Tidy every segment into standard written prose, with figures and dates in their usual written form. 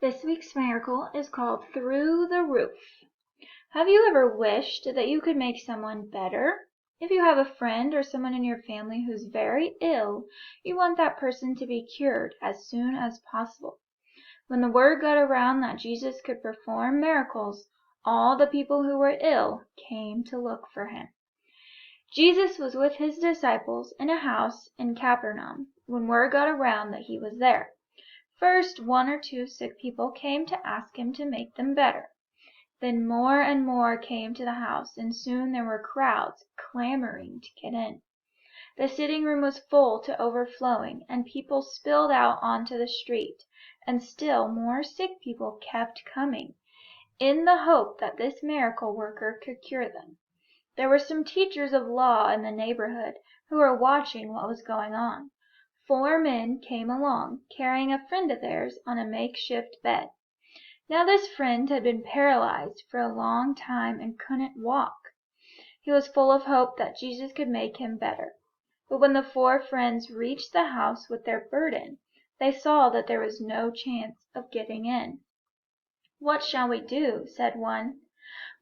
This week's miracle is called Through the Roof. Have you ever wished that you could make someone better? If you have a friend or someone in your family who's very ill, you want that person to be cured as soon as possible. When the word got around that Jesus could perform miracles, all the people who were ill came to look for him. Jesus was with his disciples in a house in Capernaum when word got around that he was there. First, one or two sick people came to ask him to make them better. Then more and more came to the house, and soon there were crowds clamoring to get in. The sitting room was full to overflowing, and people spilled out onto the street, and still more sick people kept coming, in the hope that this miracle worker could cure them. There were some teachers of law in the neighborhood who were watching what was going on. 4 men came along, carrying a friend of theirs on a makeshift bed. Now this friend had been paralyzed for a long time and couldn't walk. He was full of hope that Jesus could make him better. But when the 4 friends reached the house with their burden, they saw that there was no chance of getting in. "What shall we do?" said one.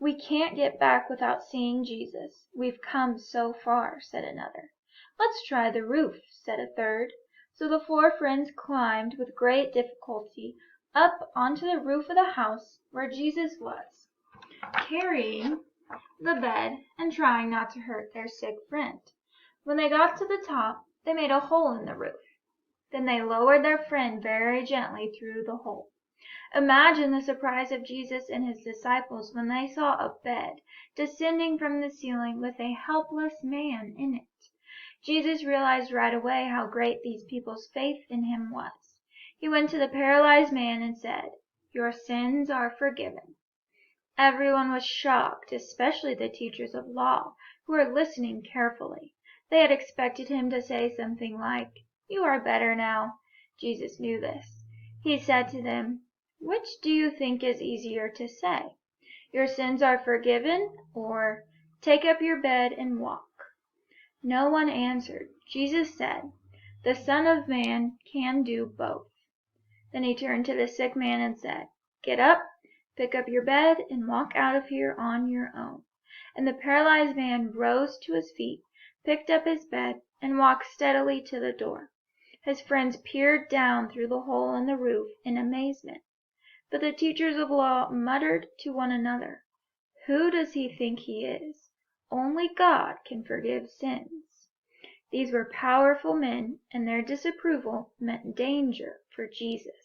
"We can't get back without seeing Jesus. We've come so far," said another. "Let's try the roof," said a third. So the 4 friends climbed with great difficulty up onto the roof of the house where Jesus was, carrying the bed and trying not to hurt their sick friend. When they got to the top, they made a hole in the roof. Then they lowered their friend very gently through the hole. Imagine the surprise of Jesus and his disciples when they saw a bed descending from the ceiling with a helpless man in it. Jesus realized right away how great these people's faith in him was. He went to the paralyzed man and said, "Your sins are forgiven." Everyone was shocked, especially the teachers of law, who were listening carefully. They had expected him to say something like, "You are better now." Jesus knew this. He said to them, "Which do you think is easier to say? 'Your sins are forgiven,' or 'Take up your bed and walk'?" No one answered. Jesus said, "The Son of Man can do both." Then he turned to the sick man and said, "Get up, pick up your bed, and walk out of here on your own." And the paralyzed man rose to his feet, picked up his bed, and walked steadily to the door. His friends peered down through the hole in the roof in amazement. But the teachers of law muttered to one another, "Who does he think he is? Only God can forgive sins." These were powerful men, and their disapproval meant danger for Jesus.